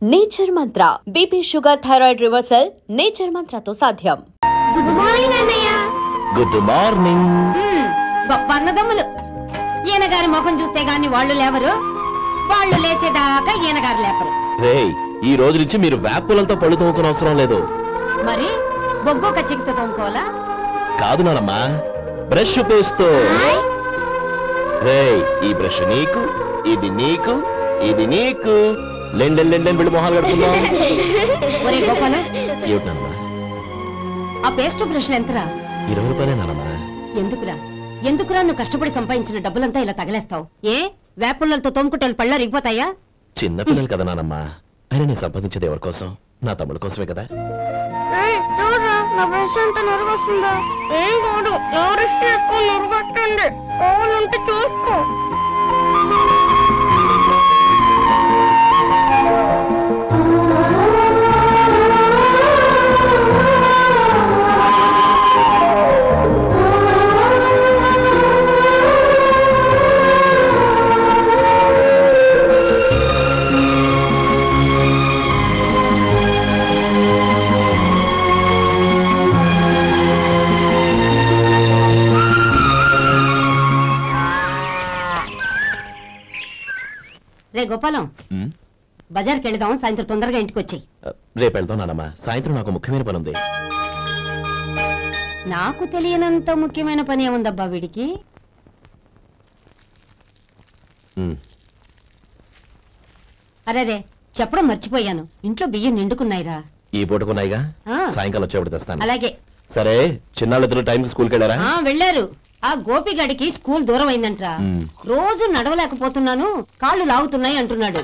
Nature Mantra BP sugar thyroid reversal nature మంత్రతో సాధ్యం. Good morning అన్నయ్య. Good morning. గొప్ప అన్నదమ్ములు. ఈయన గారి ముఖం చూస్తే గాని వాళ్ళు లేవరు, వాళ్ళు లేచేదాకా ఈయన గారు లేపరు. రేయ్, ఈ రోజు నుంచి మీరు వేపులతో పళ్ళు తోముకునే అవసరం లేదు. మరి బొగ్గు కచ్చికితో తోముకోవాలా? కాదు నానమ్మా, బ్రష్ పేస్తో. రేయ్, ఈ బ్రష్ నీకు, ఇది నీకు, ఇది నీకు. లెండెన్ వీళ్ళు మొహాలు కడుతున్నాం. ఒరే గోపాల, ఏమిటమ్మా ఆ పేస్ట్ బ్రష్ ఎంతరా? 20 రూపాయలే నానమ్మా. ఎందుకురా నువ్వు కష్టపడి సంపాదించిన డబ్బులంతా ఇలా తగలేస్తావు? ఏ వేపుల్లలతో తోముకుంటే పళ్ళ రిగిపోతాయా? చిన్న పిల్లలు కదా నానమ్మా. అయినా నేను సంపాదించేది ఎవరి కోసం? నా తమ్ముడు కోసమే కదా. చూడరా, నా బ్రష్ ఎంత నొరగొస్తుందా? ఏం కాదు, నా బ్రష్ ఎక్కువ నొరగొస్తుంది. కావాలంటే చూసుకో. రే గోపాలం, బజార్కి వెళదాం, సాయంత్రం తొందరగా ఇంటికి వచ్చాయి. రేపు వెళ్దాం నానమ్మా. సాయంత్రం నాకు ముఖ్యమైన పని ఉంది. నాకు తెలియనంత ముఖ్యమైన పని ఏముందబ్బా వీడికి? అరేరే, చెప్పడం మర్చిపోయాను, ఇంట్లో బియ్యం నిండుకున్నాయిరా. ఈ పూటకున్నాయిగా, సాయంకాలం వచ్చేప్పుడు తెస్తాను. అలాగే. సరే, చిన్నాళ్ళిద్దరు టైంకి స్కూల్కి వెళ్ళారా? వెళ్ళారు. ఆ గోపిగడికి స్కూల్ దూరం అయిందంట్రా. రోజు నడవలేకపోతున్నాను, కాళ్ళు లాగుతున్నాయి అంటున్నాడు.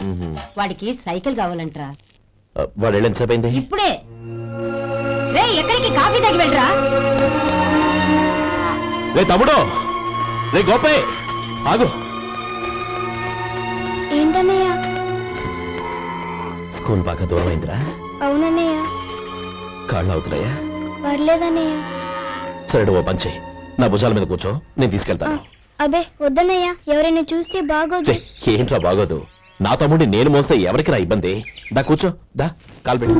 వాడికి సైకిల్ కావాలంట్రా. వాడు వెళ్ళేంతసేపు అయింది? ఇప్పుడే. రే, ఎక్కడికి? కాఫీ తాగి వెళ్ళరా. రే తమ్ముడు, రే గోపే, ఆగు. ఏంటన్నయ్య? స్కూల్ బాగా దూరం అయిందిరా. అవునన్నయ్య. కాళ్ళు అవుతున్నాయా? పర్లేదన్నయ్య. సరే, ఓ పంచే, నా భుజాల మీద కూర్చో, నేను తీసుకెళ్తాను. అబే వద్దన్నయ్య, ఎవరైనా చూస్తే బాగోదు. ఏంట్రా బాగోదు? నా తమ్ముడిని నేను మోస్తే ఎవరికి రా ఇబ్బంది? దా కూర్చో, దా కాలు పెట్టు.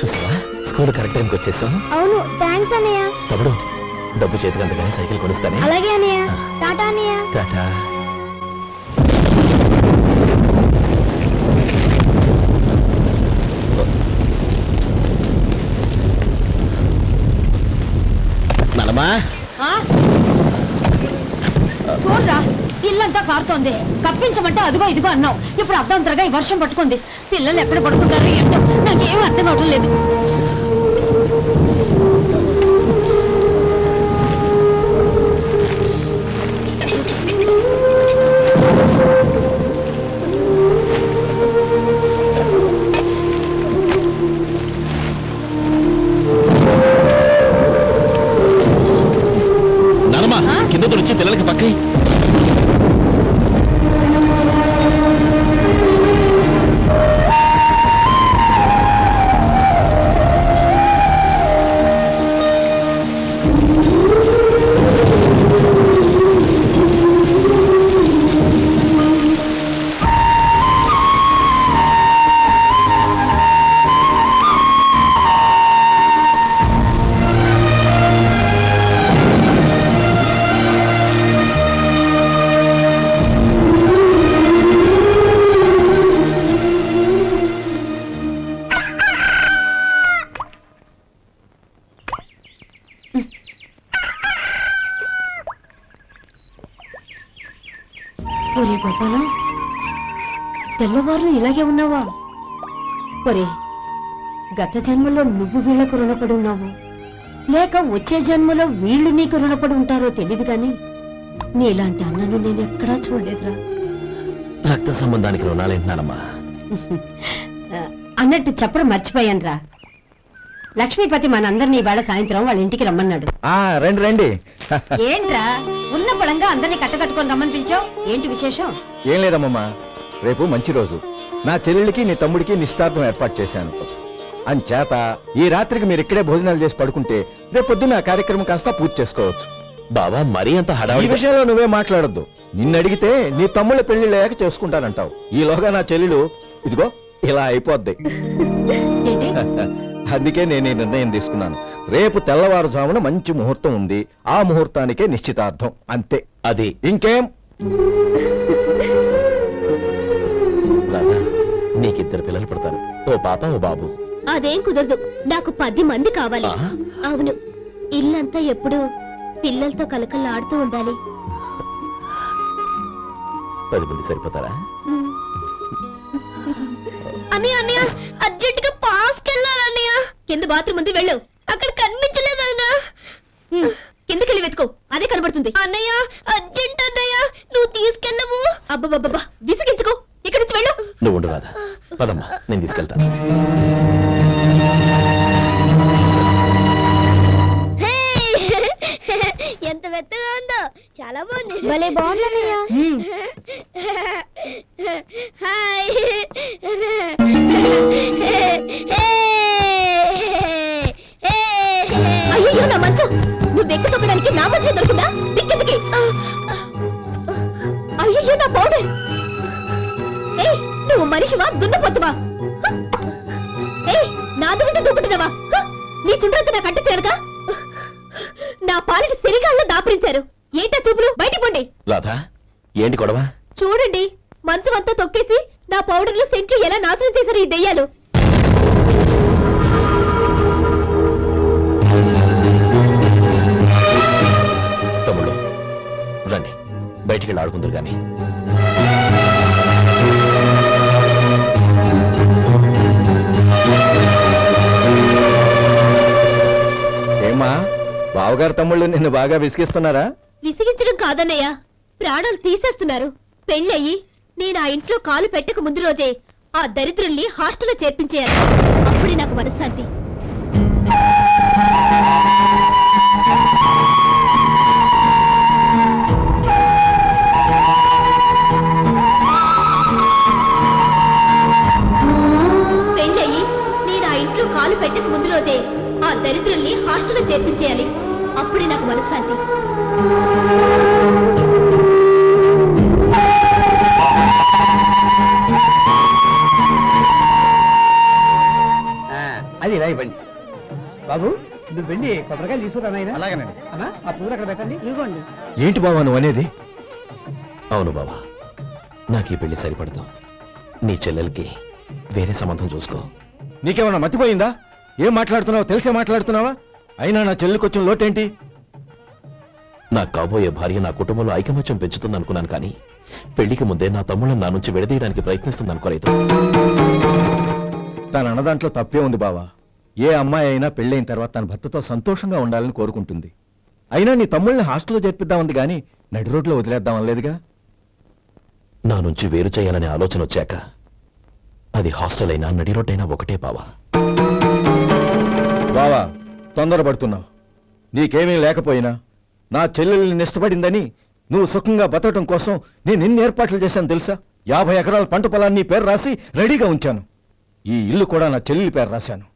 చూసావా, స్కూల్ కరెక్ట్ టైంకి వచ్చేసాం. అవును, థ్యాంక్స్ అన్నయ్య. తమ్ముడు, డబ్బు చేతికి అంతగానే సైకిల్ కొనిస్తానే. అలాగే అన్నయ్య. టాటా అన్నయ్య. టాటా. నానమ్మా, చూడరా, ఇల్లంతా కారుతోంది. కప్పించమంటే అదిగో ఇదిగో అన్నావు, ఇప్పుడు అర్ధంతరగా ఈ వర్షం పట్టుకుంది. పిల్లలు ఎక్కడ పడుకుంటారో ఏంటో నాకేం అర్థం అవటం లేదు. కింద వచ్చి పిల్లలకి పక్కై. ఒరే గోపాలం, తెల్లవారు ఇలాగే ఉన్నావా? ఒరే, గత జన్మలో నువ్వు వీళ్లకు రుణపడి ఉన్నావు, లేక వచ్చే జన్మలో వీళ్ళు నీకు రుణపడి ఉంటారో తెలీదు గాని నీలాంటి అన్నను నేను ఎక్కడా చూడలేదురా. రక్త సంబంధానికి రుణాలేంటున్నానమ్మా. అన్నట్టు చెప్పడం మర్చిపోయానురా. లక్ష్మీపతి మనందరినీ ఇవాళ సాయంత్రం వాళ్ళ ఇంటికి రమ్మన్నాడు. రండి రండి. ఏంట్రా ఉన్న పడంగా అందరినీ కట్టకట్టుకొని రమ్మని పిలిచావు? ఏంటి విశేషం? ఏం లేదమ్మమ్మా, రేపు మంచి రోజు. నా చెల్లెలికి నీ తమ్ముడికి నిశ్చితార్థం ఏర్పాటు చేశాను. అంచేత ఈ రాత్రికి మీరు ఇక్కడే భోజనాలు చేసి పడుకుంటే రేపు పొద్దున్న ఆ కార్యక్రమం కాస్త పూర్తి చేసుకోవచ్చు. బావా మరీ అంత ఈ హడావిడి విషయంలో నువ్వే మాట్లాడొద్దు. నిన్ను అడిగితే నీ తమ్ముళ్ళ పెళ్లిళ్ళయ్యాక చేసుకుంటానంటావు. ఈలోగా నా చెల్లెలు ఇదిగో ఇలా అయిపోద్ది. అందుకే నేను ఈ నిర్ణయం తీసుకున్నాను. రేపు తెల్లవారుజామున మంచి ముహూర్తం ఉంది. ఆ ముహూర్తానికే నిశ్చితార్థం. అంతే. అది ఇంకేం? నీకిద్దరు పిల్లలు పుడతారు. ఓ పాప ఓ బాబు. అదేం కుదరదు. నాకు 10 మంది కావాలి. అవును, ఇల్లంతా ఎప్పుడు పిల్లలతో కలకల్లాడుతూ ఉండాలి. 10 మంది సరిపోతారా? అన్నయ్య అన్నయ్య అర్జెంట్ గా పాస్కి వెళ్ళాలన్నయ్య. కింద బాత్రూమ్ ఉంది, వెళ్ళు. అక్కడ కనిపించలేదు అన్నా. కిందకెళ్ళి వెతుకో, అదే కనబడుతుంది. అన్నయ్య అర్జెంట్ అన్నయ్య, నువ్వు తీసుకెళ్ళవు. అబ్బబ్బబ్బా, విసిగించుకో, ఇక్కడి నుంచి వెళ్ళు. నువ్వు ఉండు రాదా. పదమ్మా, నేను తీసుకెళ్తాను. ఎంత మెత్తగా ఉందో, చాలా బాగుంది. భలే బాగుందన్నయ్య. హాయ్. అయ్యో నా మంచం, నువ్వు వెక్కి తొక్కడానికి నా మంచం దొరుకుతుందా? దిక్కెందుకి? అయ్యో నా పౌడర్. ఏయ్, నువ్వు మనిషివా దున్నపోతువా? ఏయ్, నాది మీద దూకుంటున్నావా? నీ చుండ్రంతా నా కంట చేరగా నా పాలిటి శరీరాల్లో దాపరించారు. ఏంటా చూపులు? బయటికి పోండి. రాధా, ఏంటి గొడవ? చూడండి, మంచం అంతా తొక్కేసి నా పౌడర్లు సెంట్లు ఎలా నాశనం చేశారు ఈ దెయ్యాలు. తమ్ముళ్ళు రండి, బయటికి వెళ్ళి ఆడుకుందరు గాని. ఏమా, బావగారు తమ్ముళ్ళు నిన్ను బాగా విసిగిస్తున్నారా? విసిగించడం కాదన్నయ్య, ప్రాణాలు తీసేస్తున్నారు. పెళ్ళయి నేను ఆ ఇంట్లో కాలు పెట్టక ముందు రోజే ఆ దరిద్రుల్ని హాస్టల్లో చేర్పించేయాలి. అప్పుడే నాకు మనశ్శాంతి. పెళ్ళయి నేను ఆ ఇంట్లో కాలు పెట్టక ముందు రోజే ఆ దరిద్రుల్ని హాస్టల్లో చేర్పించేయాలి. అప్పుడే నాకు మనశ్శాంతి. అది ఇలా ఇవ్వండి బాబు. నువ్వు వెళ్ళి కొబ్బరికాయలు తీసుకురానాయన. అలాగేనండి. అమ్మా, ఆ పూలు అక్కడ పెట్టండి. ఇవ్వండి. ఏంటి బావా నువ్వు అనేది? అవును బావా, నాకు ఈ పెళ్లి సరిపడదు. నీ చెల్లెలకి వేరే సంబంధం చూసుకో. నీకేమన్నా మతిపోయిందా? ఏం మాట్లాడుతున్నావో తెలిసే మాట్లాడుతున్నావా? అయినా నా చెల్లికి వచ్చిన లోటేంటి? నా కాబోయే భార్య నా కుటుంబంలో ఐకమత్యం పెంచుతుంది అనుకున్నాను, కానీ పెళ్లికి ముందే నా తమ్ముళ్ళని నా నుంచి విడదీయడానికి ప్రయత్నిస్తుంది అనుకోలేదు. తన అన్నదాంట్లో తప్పే ఉంది బావా. ఏ అమ్మాయి అయినా పెళ్ళైన తర్వాత తన భర్తతో సంతోషంగా ఉండాలని కోరుకుంటుంది. అయినా నీ తమ్ముళ్ళని హాస్టల్లో చేర్పిద్దామంది గాని నడి రోడ్లో వదిలేద్దామనలేదుగా. నా నుంచి వేరు చేయాలనే ఆలోచన వచ్చాక అది హాస్టల్ అయినా నడి రోడ్డైనా ఒకటే బావా. బావా, తొందరపడుతున్నావు. నీకేమీ లేకపోయినా నా చెల్లెల్ని ఇష్టపడిందని నువ్వు సుఖంగా బతకడం కోసం నేను ఎన్ని ఏర్పాట్లు చేశాను తెలుసా? 50 ఎకరాల పంట పొలాన్ని నీ పేరు రాసి రెడీగా ఉంచాను. ఈ ఇల్లు కూడా నా చెల్లెలి పేరు రాశాను.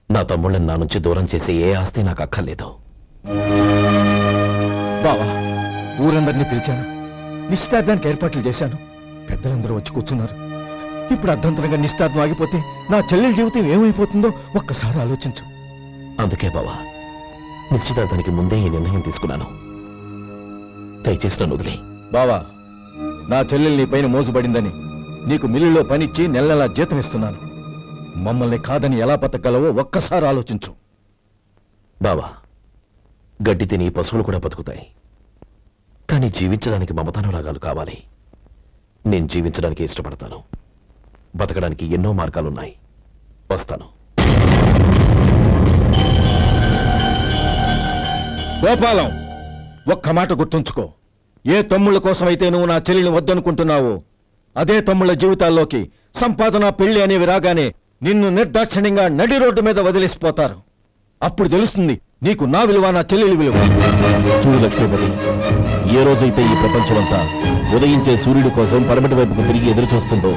నా తమ్ముళ్ళని నా నుంచి దూరం చేసే ఏ ఆస్తి నాకు అక్కర్లేదు. బావా, ఊరందరినీ పిలిచాను. నిశ్చితార్థానికి ఏర్పాట్లు చేశాను. పెద్దలందరూ వచ్చి కూర్చున్నారు. ఇప్పుడు అర్ధంతరంగా నిశ్చితార్థం ఆగిపోతే నా చెల్లెలి జీవితం ఏమైపోతుందో ఒక్కసారి ఆలోచించు. అందుకే బావా, నిశ్చితార్థానికి ముందే ఈ నిర్ణయం తీసుకున్నాను. దయచేసి నన్ను వదిలే. బావా, నా చెల్లెలు నీ పైన మోసపడిందని నీకు మిల్లులో పనిచ్చి నెల నెలా జీతం ఇస్తున్నాను. మమ్మల్ని కాదని ఎలా బతకగలవో ఒక్కసారి ఆలోచించు. బావా, గడ్డి తిని పశువులు కూడా బతుకుతాయి, కానీ జీవించడానికి మమతానురాగాలు కావాలి. నేను జీవించడానికి ఇష్టపడతాను. బతకడానికి ఎన్నో మార్గాలున్నాయి. వస్తాను. గోపాలం, ఒక్క మాట గుర్తుంచుకో. ఏ తమ్ముళ్ళ కోసమైతే నువ్వు నా చెల్లిని వద్దనుకుంటున్నావో అదే తమ్ముళ్ళ జీవితాల్లోకి సంపాదన పెళ్లి అనేవి రాగానే నిన్ను నిర్దాక్షిణ్యంగా నడి రోడ్డు మీద వదిలేసిపోతారు. అప్పుడు తెలుస్తుంది నీకు నా విలువ, నా చెల్లెలి విలువ. చూడు లక్ష్మీపతి, ఏ రోజైతే ఈ ప్రపంచమంతా ఉదయించే సూర్యుడి కోసం పడమటి వైపుకు తిరిగి ఎదురు చూస్తుందో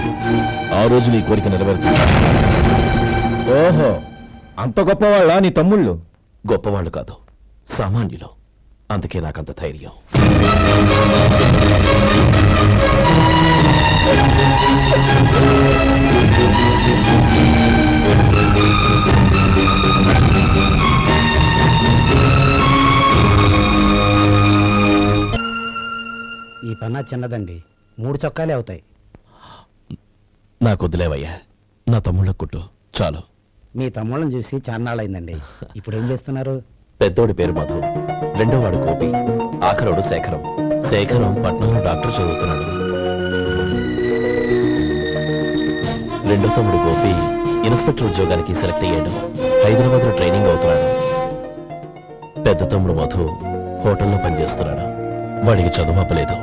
ఆ రోజు నీ కోరిక నెరవేరుతుంది. ఓహో, అంత గొప్పవాళ్ళ నీ తమ్ముళ్ళు? గొప్పవాళ్ళు కాదు, సామాన్యులు. అందుకే నాకంత ధైర్యం. ఈ పన్నా చిన్నదండి, 3 చొక్కాలే అవుతాయి. నాకు వదిలేవయ్యా, నా తమ్ముళ్ళ కుట్టు చాలు. మీ తమ్ముళ్ళని చూసి చాన్నాళ్ళైందండి. ఇప్పుడు ఏం చేస్తున్నారు? పెద్దోడి పేరు మధు, రెండోవాడు గోపి, ఆఖరోడు శేఖరం. శేఖరం పట్నంలో డాక్టర్ చదువుతున్నాడు. రెండో తమ్ముడు గోపి ఇన్స్పెక్టర్ ఉద్యోగానికి సెలెక్ట్ అయ్యాడు, హైదరాబాద్లో ట్రైనింగ్ అవుతున్నాడు. పెద్ద తమ్ముడు మధు హోటల్లో పనిచేస్తున్నాడు. వాడికి చదువు అప్పలేదు,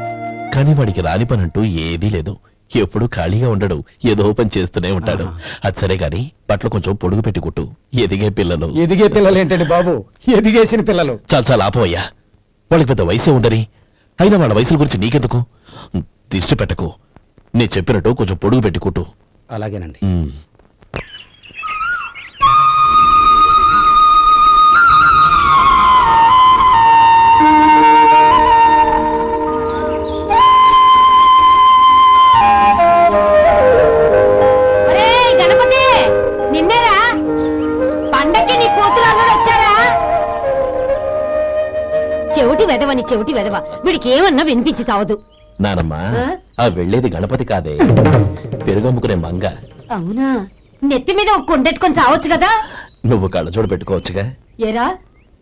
కానీ వాడికి రాని పని అంటూ ఏదీ లేదు. ఎప్పుడు ఖాళీగా ఉండడు, ఏదో పని చేస్తూనే ఉంటాడు. అది సరే గాని బట్టలు కొంచెం పొడుగు పెట్టి కుట్టు. ఎదిగే పిల్లలు. ఎదిగే పిల్లలు ఏంటండి బాబు, ఎదిగేసిన పిల్లలు. చాలా ఆపవయ్యా, వాళ్ళకి పెద్ద వయసే ఉందని. అయినా వాళ్ళ వయసుల గురించి నీకెందుకు? దిష్టి పెట్టకు. నేను చెప్పినట్టు కొంచెం పొడుగు పెట్టి కుట్టు. అలాగేనండి. చెవిటి వెదవ, వీడికి ఏమన్నా వినిపించి తావదు. నానమ్మా, ఆ వెళ్ళేది గణపతి కాదే, పెరుగమ్ముకునే మంగ. అవునా? నెత్తి మీద ఒక కొండెట్టుకొని చావచ్చు కదా. నువ్వు కళ్ళజోడు పెట్టుకోవచ్చుగా. ఏరా,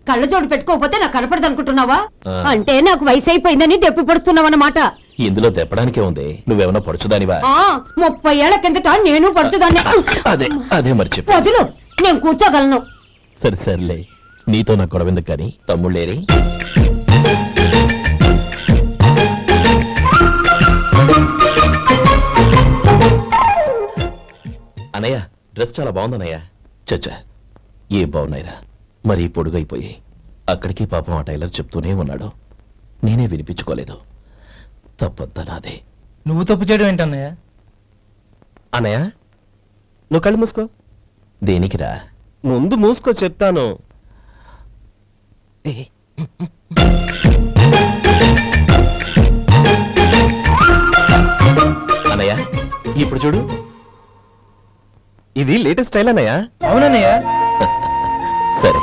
కళ్ళజోడు పెట్టుకోకపోతే నాకు కనపడదు అనుకుంటున్నావా? అంటే నాకు వయసు అయిపోయిందని దెప్పి పడుతున్నావన్నమాట. ఇందులో దెప్పడానికే ఉంది. నువ్వేమన్నా పడుచుదానివా? 30 ఏళ్ల కిందట నేను పడుచుదాన్ని. అదే అదే మరి చెప్పు. వదులు, నేను కూర్చోగలను. సరే సర్లే, నీతో నాకు గొడవెందుకు కానీ. తమ్ముళ్ళేరి? అనయ్య, డ్రెస్ చాలా బాగుందన్నయ్య. చచ్చా, ఏ బాగున్నాయిరా, మరీ పొడుగైపోయి. అక్కడికి పాపం ఆ టైలర్ చెప్తూనే ఉన్నాడు, నేనే వినిపించుకోలేదు. తప్పంతా నాదే. నువ్వు తప్పు చేయడం ఏంటన్నయ్య? అన్నయ్య, నువ్వు కళ్ళు మూసుకో. దేనికిరా? ముందు మూసుకో చెప్తాను. అన్నయ్య, ఇప్పుడు చూడు. ఇది లేటెస్ట్ స్టైల్ అన్నయ్య. అవునన్నయ్య. సరే,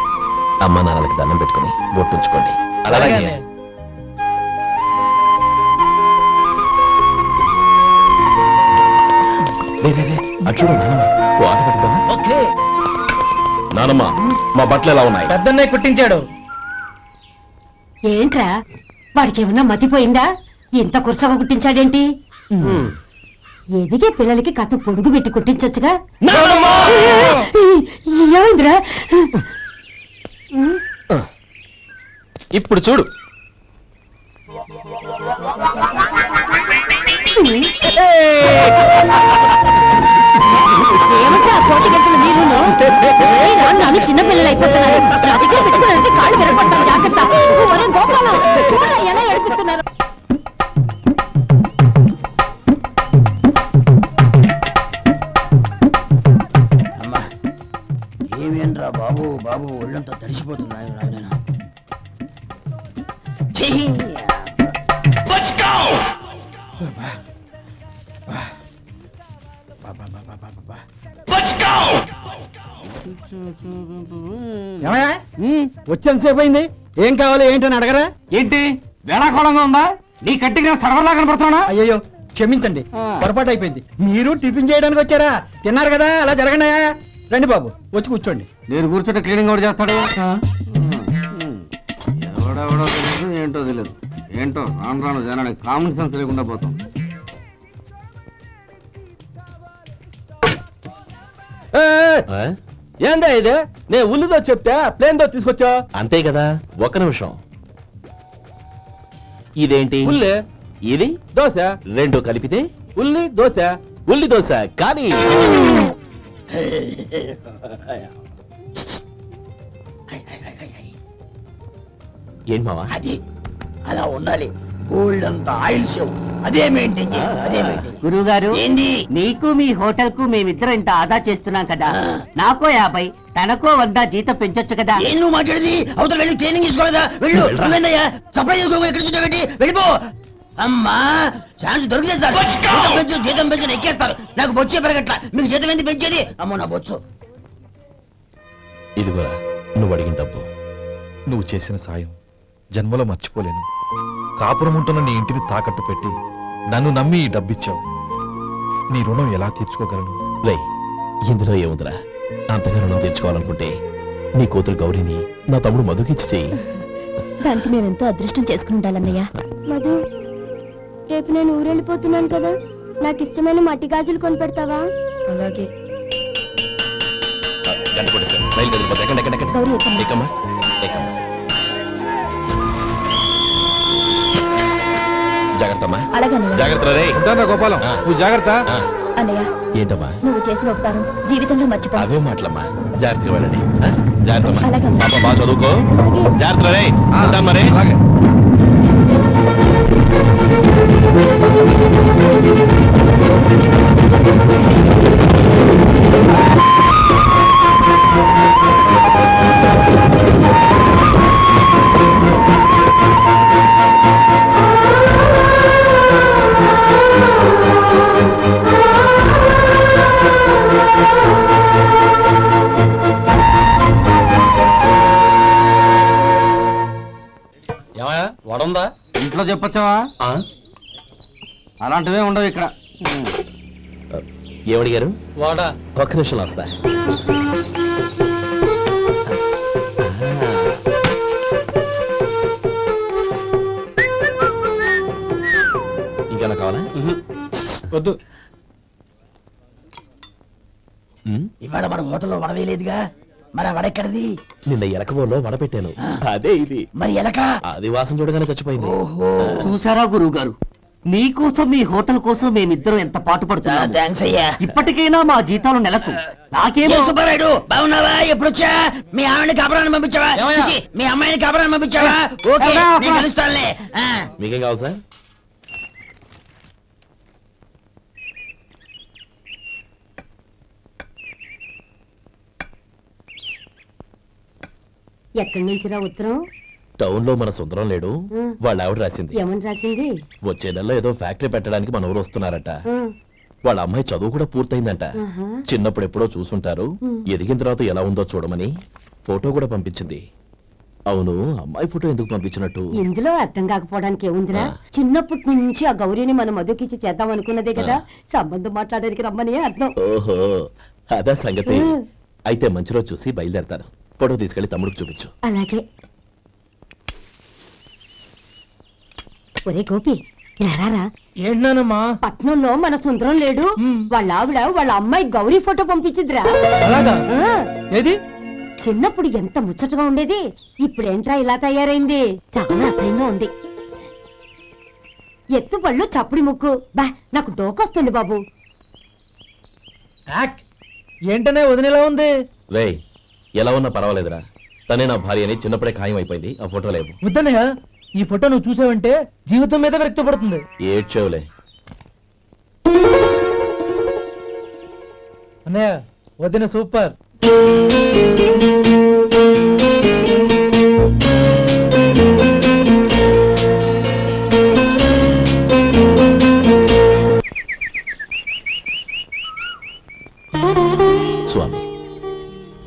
అమ్మా నాన్నలకి దండం పెట్టుకుని బొట్టుంచుకోండి. అలాగే. అచ్చుడు నానమ్మ, ఓ ఆట పెడతావా? ఓకే. నానమ్మ, మా బట్టలు ఎలా ఉన్నాయి? పెద్దన్నయ్య కుట్టించాడు. ఏంట్రా, వాడికి ఏమన్నా మతిపోయిందా? ఇంత కుర్చగా కుట్టించాడేంటి? ఎదిగే పిల్లలకి కథ పొడుగు పెట్టి కుట్టించొచ్చుగా. ఏమైందిరా? ఇప్పుడు చూడు. ఏమంటే ఆ కోటి గంటలు మీరు నన్ను చిన్నపిల్లలు అయిపోతున్నారు. నా దగ్గర పెట్టుకున్నారంటే కాళ్ళు విరపడతాను, జాగ్రత్త. ఒరే గోపాలం, చూడరా ఎలా ఏడిపిస్తున్నారు. ఏమేంట్రా బాబు, బాబు ఒళ్ళంతా తడిసిపోతున్నాయి. వచ్చేంతసేపు అయింది, ఏం కావాలి ఏంటని అడగరా? ఏంటి వేళాకోళంగా ఉందా? నీ కట్టిగా సర్వర్లా కనపడుతున్నా? అయ్యో క్షమించండి, పొరపాటు అయిపోయింది. మీరు టిఫిన్ చేయడానికి వచ్చారా? తిన్నారు కదా, అలా జరగండి. రండి బాబు, వచ్చి కూర్చోండి. నేను కూర్చోంటే క్లీనింగ్ కూడా చేస్తాడు. ఎవడెవడో తెలియదు, ఏంటో తెలియదు. ఏంటో రాను రాను జనానికి కామన్ సెన్స్ లేకుండా పోతాం. ఏందా ఇదే? నేను ఉల్లిదో చెప్తే ప్లేన్ దో తీసుకొచ్చా. అంతే కదా. ఒక్క నిమిషం. ఇదేంటి? ఉల్లి. ఇది దోశ. రెండు కలిపితే ఉల్లి దోశ. ఉల్లి దోశ. కానీ ఏం మావా? అది అలా ఉండాలి. గోల్డ్ అంత ఆయిల్ షో. అదే మెయింటైన్ గురువు గారు ఏంది నీకు మీ హోటల్ కు మేమిద్దరం ఇంత ఆదా చేస్తున్నాం కదా నాకో 50 తనకో 100 జీతం పెంచొచ్చు కదా ఏం నువ్వు మాట్లాడేది అవతల వెళ్ళి ట్రైనింగ్ తీసుకోలేదా వెళ్ళు నువ్వేందయ్యా సప్లై చేసుకో ఎక్కడ చూడబెట్టి వెళ్ళిపో అమ్మా ఛాన్స్ దొరికితే సార్ జీతం పెంచడం ఎక్కేస్తారు నాకు బొచ్చే పెరగట్ల మీకు జీతం ఎందుకు పెంచేది అమ్మో నా బొచ్చు ఇదిగోరా నువ్వు అడిగిన డబ్బు. నువ్వు చేసిన సాయం జన్మలో మర్చిపోలేను. కాపురం ఉంటున్న నీ ఇంటిని తాకట్టు పెట్టి నన్ను నమ్మి ఈ డబ్బిచ్చావు. నీ రుణం ఎలా తీర్చుకోగలను? లే, ఇందులో ఏముందిరా? అంతగా రుణం తీర్చుకోవాలనుకుంటే నీ కూతురు గౌరీని నా తమ్ముడు మధుకిచ్చి చెయ్యి. దానికి మేమెంతో అదృష్టం చేసుకుని ఉండాలన్నయ్య. మధు, రేపు నేను ఊరెళ్ళిపోతున్నాను కదా, నాకు ఇష్టమైన మట్టి గాజులు కొనిపెడతావా? అలాగే. గంట కొట్టేశారు, బయలుదేరిపోతే గౌరీ ఎక్కమ్మా. జాగ్రత్తమ్మా. అలాగే జాగ్రత్త రే. గోపాలం, నువ్వు జాగ్రత్త. అన్నయ్య, ఏంటమ్మా నువ్వు చేసిన ఉపకారం జీవితంలో మర్చిపో. అవే మాటలమ్మా, జాగ్రత్తగా వెళ్ళండి. జాగ్రత్తమ్మా, అలాగే. పాప బాగా చదువుకో. జాగ్రత్త రే. మరి వడుందా? ఇంట్లో చెప్పొచ్చావా? అలాంటివే ఉండవు ఇక్కడ. ఏమడిగారు? వాడా. ఒక్క నిమిషం వస్తా. ఇంకేనా కావాలా? వద్దు. ఇవాళ మన హోటల్లో వడవేయలేదుగా, మరి ఆ వడెక్కడిది? నిన్న ఎలకబోలో వడ పెట్టాను, అదే ఇది. మరి ఎలక? అది వాసన చూడగానే చచ్చిపోయింది. చూసారా గురువు గారు, నీకోసం మీ హోటల్ కోసం మేమిద్దరం ఎంత పాటు పడుతున్నాం. థాంక్స్ అయ్యా. ఇప్పటికైనా మా జీతాలు నెలకు నాకేమో. సుబ్బారాయుడు బాగున్నావా? ఎప్పుడొచ్చా? మీ ఆవిడని కాపురాన్ని పంపించావా? మీ అమ్మాయిని కాపురాన్ని పంపించావా? ఓకే, నేను కలుస్తానులే. మీకేం కావాలి సార్? ఎక్కడి నుంచిరా ఉత్తరం? టౌన్ లో మన సుందరం లేడు, వాళ్ళ ఆవిడ రాసింది. ఏమని రాసింది? వచ్చే నెలలో ఏదో ఫ్యాక్టరీ పెట్టడానికి మన ఊరు వస్తున్నారట. వాళ్ళ అమ్మాయి చదువు కూడా పూర్తయిందంట. చిన్నప్పుడు ఎప్పుడో చూసుంటారు, ఎదిగిన తర్వాత ఎలా ఉందో చూడమని ఫోటో కూడా పంపించింది. అవును, అమ్మాయి ఫోటో ఎందుకు పంపించినట్టు? ఇందులో అర్థం కాకపోవడానికి ఏముందిరా? చిన్నప్పటి నుంచి ఆ గౌరీని మనం మధుకిచ్చి చేద్దాం అనుకున్నదే కదా, సంబంధం మాట్లాడడానికి రమ్మని అర్థం. ఓహో, అదా సంగతి. అయితే మంచి రోజు చూసి బయలుదేరతాను. ఫోటో తీసుకెళ్లి తమ్ముడికి చూపించు. అలాగే. ఒరే గోపి, ఎలారా? ఏంటమ్మా? పట్నంలో మన సుందరం లేడు, వాళ్ళ ఆవిడ వాళ్ళ అమ్మాయి గౌరీ ఫోటో పంపించిద్రా. ఏది? చిన్నప్పుడు ఎంత ముచ్చటగా ఉండేది, ఇప్పుడేంట్రా ఇలా తయారైంది? చాలా అసహ్యంగా ఉంది. ఎత్తు పళ్ళు చప్పుడి ముక్కు, బా నాకు డోకొస్తుంది బాబు. ఏంటనే వదినేలా ఉంది? రేయ్, ఎలా ఉన్నా పర్వాలేదురా, తనే నా భార్య అని చిన్నప్పుడే ఖాయం అయిపోయింది. ఆ ఫోటో లేవు. వద్దన్నయ్య, ఈ ఫోటో నువ్వు చూసావంటే జీవితం మీద వ్యక్తపడుతుంది. ఏడ్చేవులే అన్నయ్య, వదిన సూపర్. స్వామి,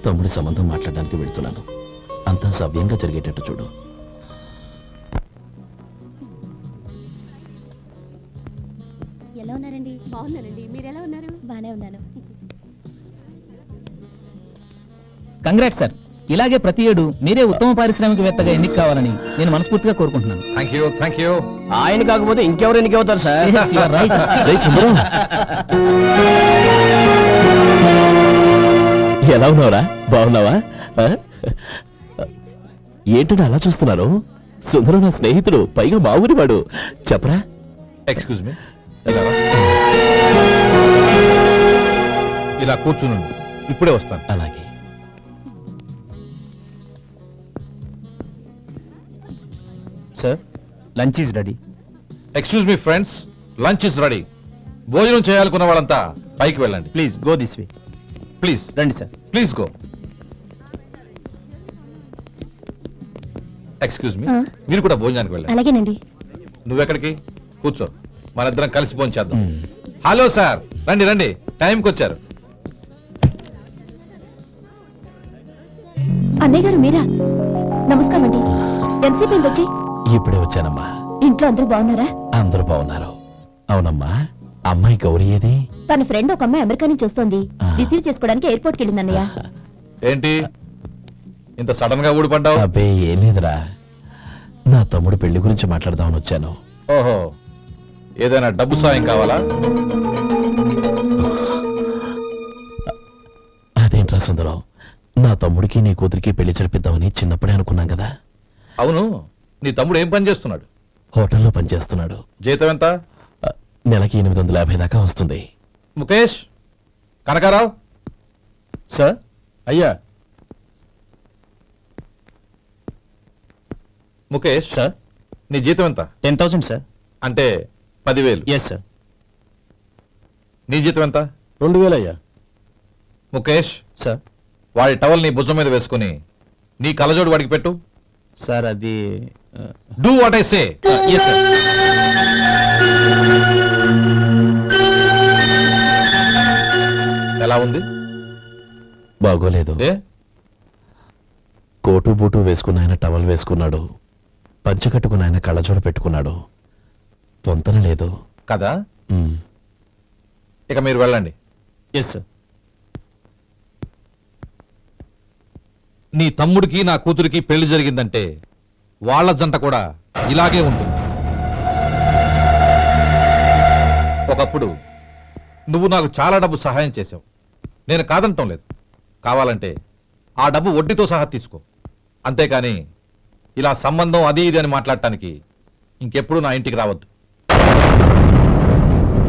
తమ్ముడి సంబంధం మాట్లాడడానికి వెళ్తున్నాను. అంతా సవ్యంగా జరిగేటట్టు చూడు. ఎలా ఉన్నారండి? బాగున్నానండి. మీరు ఎలా ఉన్నారు? బానే ఉన్నాను. Congrats sir. ఇలాగే ప్రతి ఏడు మీరే ఉత్తమ పారిశ్రామికవేత్తగా ఎన్నిక కావాలని నేను మనస్ఫూర్తిగా కోరుకుంటున్నాను. Thank you. ఆయన కాకపోతే ఇంకెవరు ఎన్నికవుతారు సార్? ఎలా ఉన్నావురా? బాగున్నావా? ఏంటంటే అలా చూస్తున్నారు? సుందరం నా స్నేహితుడు, పైగా మా ఊరి వాడు. చెప్పరా? ఎక్స్క్యూజ్ మీ, ఇలా కూర్చుని ఇప్పుడే వస్తాను. అలాగే. Sir, lunch is ready. Excuse me friends, lunch is ready. భోజనం చేయాలనుకున్న వాళ్ళంతా పైకి వెళ్ళండి. Please go this way. Please రండి sir. Please go. Excuse me, మీరు కూడా భోజనానికి వెళ్ళండి. అలాగేనండి. నువ్వెక్కడికి? కూర్చో, మన ఇద్దరం కలిసి భోజనం చేద్దాం. హలో సార్, రండి రండి, టైంకి వచ్చారు. అన్నయ్య గారు మీరా? నమస్కారం అండి. ఎంతసేపు అయింది వచ్చి? ఇప్పుడే వచ్చానమ్మా. ఇంట్లో అందరూ బాగున్నారా? అందరూ బాగున్నారు. అవునమ్మా, అమ్మాయి గౌరీ ఏది? తన ఫ్రెండ్ ఒక అమ్మాయి అమెరికా నుంచి వస్తోంది. రిసీవ్ చేసుకోవడానికి ఎయిర్పోర్ట్కి వెళ్ళింది అన్నయ్య. ఏంటి ఇంత సడన్ గా ఊడిపడ్డావు? అబ్బే ఏం లేదురా, నా తమ్ముడు పెళ్లి గురించి మాట్లాడదామని వచ్చాను. ఓహో, ఏదైనా డబ్బు సాయం కావాలా? అదేంట్రా సుందరం, నా తమ్ముడికి నీ కూతురికి పెళ్లి జరిపిద్దామని చిన్నప్పుడే అనుకున్నాం కదా. అవును, నీ తమ్ముడు ఏం పని చేస్తున్నాడు? హోటల్లో పనిచేస్తున్నాడు. జీతం ఎంత? నెలకి 850 దాకా వస్తుంది. ముఖేష్, కనకారావు. సార్. అయ్యా. ముఖేష్ సార్. నీ జీతం ఎంత? 10,000 సార్. అంటే 10,000. Yes sir. నీ జీతం ఎంత? 2,000 అయ్యా. ముఖేష్ సార్. వాడి టవల్ నీ భుజం మీద వేసుకుని నీ కలజోడు వాడికి పెట్టు. సార్ అది do what I say. Yes sir. ఎలా ఉంది? బాగోలేదు. ఏ? కోటు బూటు వేసుకున్న ఆయన టవల్ వేసుకున్నాడు, పంచ కట్టుకున్న ఆయన కళ్ళజోడు పెట్టుకున్నాడు. పొంతన లేదు కదా. ఇక మీరు వెళ్ళండి. Yes sir. నీ తమ్ముడికి నా కూతురికి పెళ్లి జరిగిందంటే వాళ్ళ జంట కూడా ఇలాగే ఉంటుంది. ఒకప్పుడు నువ్వు నాకు చాలా డబ్బు సహాయం చేశావు, నేను కాదంటం లేదు. కావాలంటే ఆ డబ్బు వడ్డీతో సహా తీసుకో, అంతేకాని ఇలా సంబంధం అది ఇది అని మాట్లాడటానికి ఇంకెప్పుడు నా ఇంటికి రావద్దు.